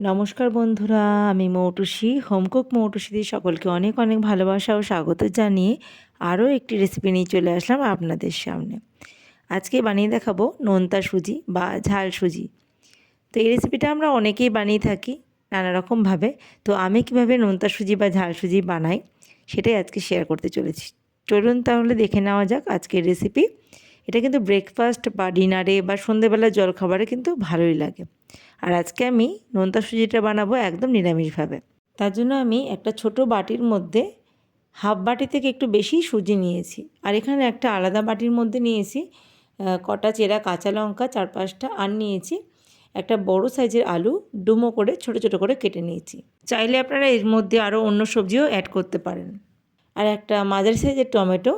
নমস্কার বন্ধুরা, আমি মৌটুসী হোমকুক মৌটুসীদের সকলকে অনেক অনেক ভালোবাসা ও স্বাগত জানিয়ে আরও একটি রেসিপি নিয়ে চলে আসলাম আপনাদের সামনে। আজকে বানিয়ে দেখাবো নোনতা সুজি বা ঝাল সুজি। তো এই রেসিপিটা আমরা অনেকেই বানিয়ে থাকি নানা রকমভাবে। তো আমি কিভাবে নোনতা সুজি বা ঝাল সুজি বানাই সেটাই আজকে শেয়ার করতে চলেছি। চলুন তাহলে দেখে নেওয়া যাক আজকের রেসিপি। এটা কিন্তু ব্রেকফাস্ট বা ডিনারে বা সন্ধ্যেবেলার জলখাবারে কিন্তু ভালোই লাগে। আর আজকে আমি নোনতা সুজিটা বানাবো একদম নিরামিষভাবে। তার জন্য আমি একটা ছোট বাটির মধ্যে হাফ বাটি থেকে একটু বেশি সুজি নিয়েছি। আর এখানে একটা আলাদা বাটির মধ্যে নিয়েছি কটা চেরা কাঁচা লঙ্কা 4-5টা, আর নিয়েছি একটা বড় সাইজের আলু ডুমো করে ছোট ছোট করে কেটে নিয়েছি। চাইলে আপনারা এর মধ্যে আরও অন্য সবজিও অ্যাড করতে পারেন। আর একটা মাঝারি সাইজের টমেটো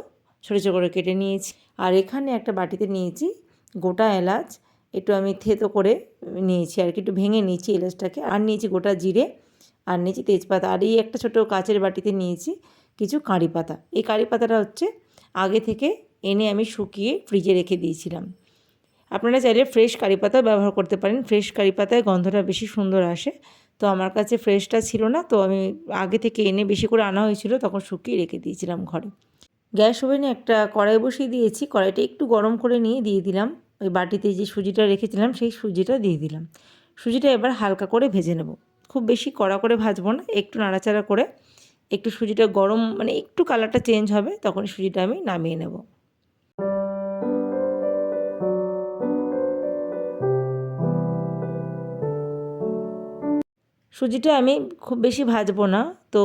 ছোটো ছোটো করে কেটে নিয়েছি। আর এখানে একটা বাটিতে নিয়েছি গোটা এলাচ, একটু আমি থেতো করে নিয়েছি আর কি, একটু ভেঙে নিয়েছি এলাচটাকে। আর নিয়েছি গোটা জিরে, আর নিয়েছি তেজপাতা। আর এই একটা ছোটো কাচের বাটিতে নিয়েছি কিছু কারি পাতা। এই কারি পাতাটা হচ্ছে আগে থেকে এনে আমি শুকিয়ে ফ্রিজে রেখে দিয়েছিলাম। আপনারা চাইলে ফ্রেশ কারি পাতাও ব্যবহার করতে পারেন, ফ্রেশ কারি পাতায় গন্ধটা বেশি সুন্দর আসে। তো আমার কাছে ফ্রেশটা ছিল না, তো আমি আগে থেকে এনে বেশি করে আনা হয়েছিল, তখন শুকিয়ে রেখে দিয়েছিলাম ঘরে। গ্যাস ওভেনে একটা কড়াই বসিয়ে দিয়েছি। কড়াইটা একটু গরম করে নিয়ে দিয়ে দিলাম ওই বাটিতে যে সুজিটা রেখেছিলাম সেই সুজিটা দিয়ে দিলাম। সুজিটা এবার হালকা করে ভেজে নেব, খুব বেশি কড়া করে ভাজবো না, একটু নাড়াচাড়া করে একটু সুজিটা গরম মানে একটু কালারটা চেঞ্জ হবে তখন সুজিটা আমি নামিয়ে নেব। সুজিটা আমি খুব বেশি ভাজবো না। তো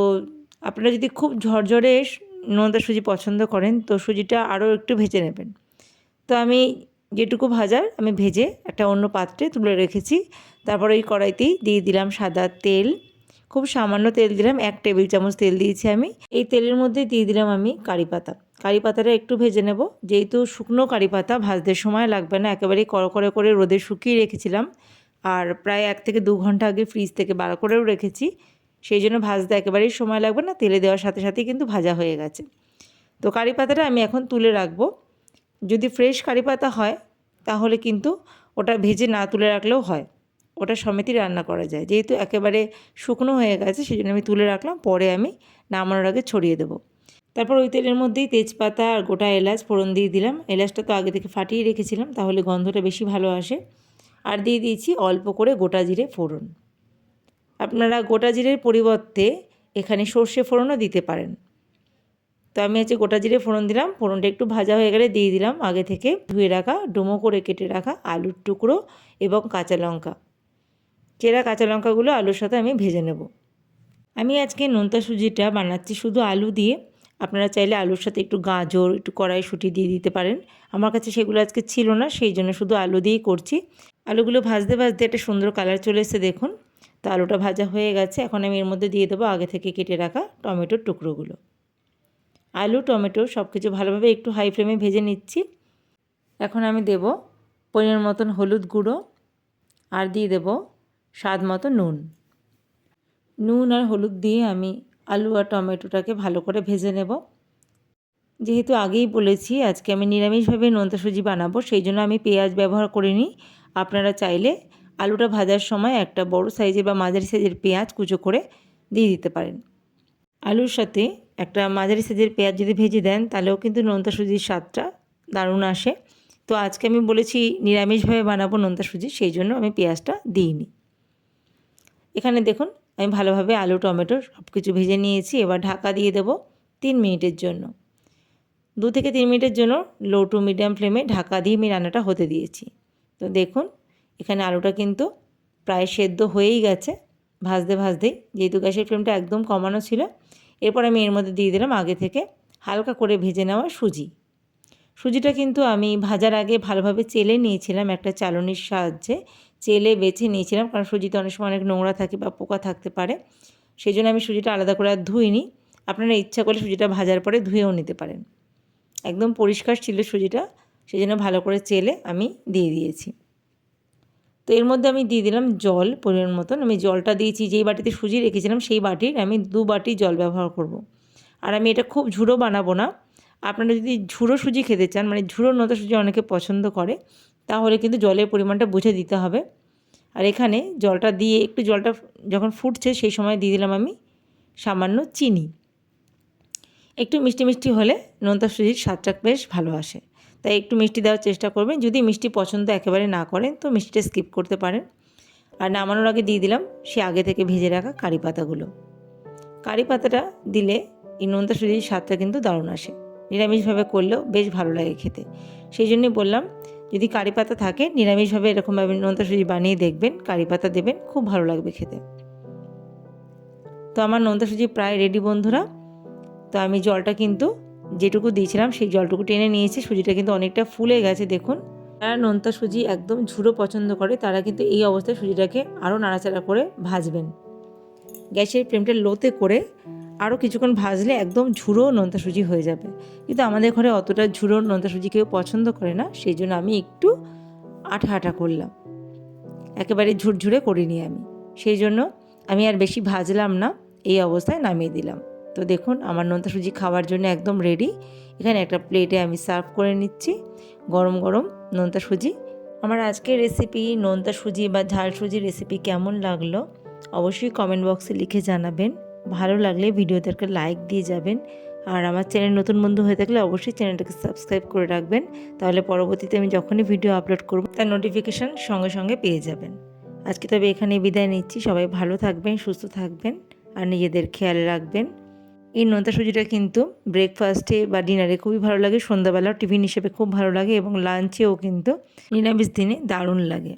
আপনারা যদি খুব ঝরঝরে নোনতা সুজি পছন্দ করেন তো সুজিটা আরও একটু ভেজে নেবেন। তো আমি যেটুকু ভাজার আমি ভেজে একটা অন্য পাত্রে তুলে রেখেছি। তারপর ওই কড়াইতেই দিয়ে দিলাম সাদা তেল, খুব সামান্য তেল দিলাম, 1 টেবিল চামচ তেল দিয়েছি আমি। এই তেলের মধ্যে দিয়ে দিলাম আমি কারি পাতা। কারি পাতাটা একটু ভেজে নেব, যেহেতু শুকনো কারি পাতা ভাজতে সময় লাগবে না, একেবারেই কড়কড়ে করে রোদে শুকিয়ে রেখেছিলাম। আর প্রায় 1 থেকে 2 ঘন্টা আগে ফ্রিজ থেকে বার করেও রেখেছি, সেই জন্য ভাজতে একেবারেই সময় লাগবে না, তেলে দেওয়ার সাথে সাথেই কিন্তু ভাজা হয়ে গেছে। তো কারি পাতাটা আমি এখন তুলে রাখবো। যদি ফ্রেশ কারি পাতা হয় তাহলে কিন্তু ওটা ভেজে না তুলে রাখলেও হয়, ওটা সমেতই রান্না করা যায়। যেহেতু একেবারে শুকনো হয়ে গেছে সেই জন্য আমি তুলে রাখলাম, পরে আমি নামানোর আগে ছড়িয়ে দেবো। তারপর ওই তেলের মধ্যেই তেজপাতা আর গোটা এলাচ ফোড়ন দিয়ে দিলাম। এলাচটা তো আগে থেকে ফাটিয়ে রেখেছিলাম, তাহলে গন্ধটা বেশি ভালো আসে। আর দিয়ে দিয়েছি অল্প করে গোটা জিরে ফোড়ন। আপনারা গোটা জিরের পরিবর্তে এখানে সর্ষে ফোড়নও দিতে পারেন। তো আমি হচ্ছে গোটা জিরে ফোড়ন দিলাম। ফোড়নটা একটু ভাজা হয়ে গেলে দিয়ে দিলাম আগে থেকে ধুয়ে রাখা ডুমো করে কেটে রাখা আলুর টুকরো এবং কাঁচা লঙ্কা। চেরা কাঁচা লঙ্কাগুলো আলুর সাথে আমি ভেজে নেব। আমি আজকে নোনতা সুজিটা বানাচ্ছি শুধু আলু দিয়ে। আপনারা চাইলে আলুর সাথে একটু গাজর, একটু কড়াইশুঁটি দিয়ে দিতে পারেন। আমার কাছে সেগুলো আজকে ছিল না, সেই জন্য শুধু আলু দিয়েই করছি। আলুগুলো ভাজতে ভাজতে একটা সুন্দর কালার চলে এসেছে দেখুন। তো আলুটা ভাজা হয়ে গেছে, এখন আমি এর মধ্যে দিয়ে দেবো আগে থেকে কেটে রাখা টমেটোর টুকরোগুলো। আলু টমেটো সব কিছু ভালোভাবে একটু হাই ফ্লেমে ভেজে নিচ্ছি। এখন আমি দেব পরিমাণ মতন হলুদ গুঁড়ো, আর দিয়ে দেব স্বাদ মতো নুন। নুন আর হলুদ দিয়ে আমি আলু আর টমেটোটাকে ভালো করে ভেজে নেব। যেহেতু আগেই বলেছি আজকে আমি নিরামিষভাবে নোনতা সুজি বানাবো, সেই জন্য আমি পেঁয়াজ ব্যবহার করিনি। আপনারা চাইলে আলুটা ভাজার সময় একটা বড় সাইজের বা মাঝারি সাইজের পেঁয়াজ কুচো করে দিয়ে দিতে পারেন। আলুর সাথে একটা মাঝারি সাইজের পেঁয়াজ যদি ভেজে দেন তাহলেও কিন্তু নোনতা সুজির স্বাদটা দারুণ আসে। তো আজকে আমি বলেছি নিরামিষভাবে বানাবো নোনতা সুজি, সেই জন্য আমি পেঁয়াজটা দিইনি। এখানে দেখুন আমি ভালোভাবে আলু টমেটো সব কিছু ভেজে নিয়েছি। এবার ঢাকা দিয়ে দেব 3 মিনিটের জন্য। 2 থেকে 3 মিনিটের জন্য লো টু মিডিয়াম ফ্লেমে ঢাকা দিয়ে আমি রান্নাটা হতে দিয়েছি। তো দেখুন এখানে আলুটা কিন্তু প্রায় সেদ্ধ হয়েই গেছে ভাজতে ভাজতেই, যেহেতু গ্যাসের ফ্লেমটা একদম কমানো ছিল। এরপর আমি এর মধ্যে দিয়ে দিলাম আগে থেকে হালকা করে ভেজে নেওয়া সুজি। সুজিটা কিন্তু আমি ভাজার আগে ভালোভাবে চেলে নিয়েছিলাম, একটা চালনির সাহায্যে চেলে বেছে নিয়েছিলাম, কারণ সুজিতে অনেক সময় অনেক নোংরা থাকে বা পোকা থাকতে পারে, সেই জন্য আমি সুজিটা আলাদা করে আর ধুইনি। আপনারা ইচ্ছা করলে সুজিটা ভাজার পরে ধুয়েও নিতে পারেন। একদম পরিষ্কার ছিল সুজিটা, সেই জন্য ভালো করে চেলে আমি দিয়ে দিয়েছি। তো এর মধ্যে আমি দিয়ে দিলাম জল পরিমাণ মতন। আমি জলটা দিয়েছি যেই বাটিতে সুজি রেখেছিলাম সেই বাটির আমি 2 বাটি জল ব্যবহার করব। আর আমি এটা খুব ঝুড়ো বানাবো না। আপনারা যদি ঝুড়ো সুজি খেতে চান, মানে ঝুড়ো নোনতা সুজি অনেকে পছন্দ করে, তাহলে কিন্তু জলের পরিমাণটা বুঝে দিতে হবে। আর এখানে জলটা দিয়ে একটু জলটা যখন ফুটছে সেই সময় দিয়ে দিলাম আমি সামান্য চিনি। একটু মিষ্টি মিষ্টি হলে নোনতা সুজির স্বাদটা বেশ ভালো আসে, তাই একটু মিষ্টি দেওয়ার চেষ্টা করবেন। যদি মিষ্টি পছন্দ একেবারে না করেন তো মিষ্টিটা স্কিপ করতে পারেন। আর নামানোর আগে দিয়ে দিলাম সে আগে থেকে ভেজে রাখা কারি পাতাগুলো। কারি পাতাটা দিলে এই নোনতা সুজির স্বাদটা কিন্তু দারুণ আসে, নিরামিষভাবে করলেও বেশ ভালো লাগে খেতে। সেই জন্যই বললাম যদি কারি পাতা থাকে নিরামিষভাবে এরকমভাবে নোনতা সুজি বানিয়ে দেখবেন, কারি পাতা দেবেন, খুব ভালো লাগবে খেতে। তো আমার নোনতা সুজি প্রায় রেডি বন্ধুরা। তো আমি জলটা কিন্তু যেটুকু দিয়েছিলাম সেই জলটুকু টেনে নিয়েছি, সুজিটা কিন্তু অনেকটা ফুলে গেছে দেখুন। যারা নোনতা সুজি একদম ঝুড়ো পছন্দ করে তারা কিন্তু এই অবস্থায় সুজিটাকে আরও নাড়াচাড়া করে ভাজবেন। গ্যাসের ফ্লেমটা লোতে করে আরও কিছুক্ষণ ভাজলে একদম ঝুড়ো নোনতা সুজি হয়ে যাবে। কিন্তু আমাদের ঘরে অতটা ঝুড়ো নোনতা সুজি কেউ পছন্দ করে না, সেই জন্য আমি একটু আঠা আঠা করলাম, একেবারে ঝুরঝুরে করিনি আমি। সেই জন্য আমি আর বেশি ভাজলাম না, এই অবস্থায় নামিয়ে দিলাম। তো দেখুন আমার নোনতা সুজি খাওয়ার জন্য একদম রেডি। এখানে একটা প্লেটে আমি সার্ভ করে নিচ্ছি গরম গরম নোনতা সুজি। আমার আজকের রেসিপি নোনতা সুজি বা ঝাল সুজির রেসিপি কেমন লাগলো অবশ্যই কমেন্ট বক্সে লিখে জানাবেন। ভালো লাগলে ভিডিওটাকে লাইক দিয়ে যাবেন। আর আমার চ্যানেল নতুন বন্ধু হয়ে থাকলে অবশ্যই চ্যানেলটাকে সাবস্ক্রাইব করে রাখবেন, তাহলে পরবর্তীতে আমি যখনই ভিডিও আপলোড করব তার নোটিফিকেশান সঙ্গে সঙ্গে পেয়ে যাবেন। আজকে তবে এখানে বিদায় নিচ্ছি। সবাই ভালো থাকবেন, সুস্থ থাকবেন আর নিজেদের খেয়াল রাখবেন। এই নোনতা সুজিটা কিন্তু ব্রেকফাস্টে বা ডিনারে খুবই ভালো লাগে, সন্ধ্যাবেলাও টিফিন হিসেবে খুব ভালো লাগে এবং লাঞ্চেও কিন্তু নিরামিষ দিনে দারুণ লাগে।